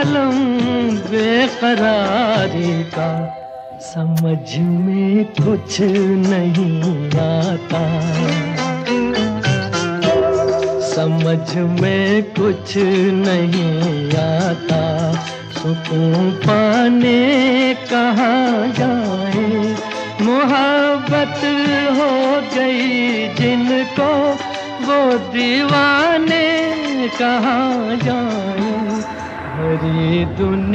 आलम बेकरारी का समझ में कुछ नहीं आता, समझ में कुछ नहीं आता। सुकून पाने कहाँ जाए, मोहब्बत हो गई जिनको वो दीवाने कहाँ जाए। भरी दुनिया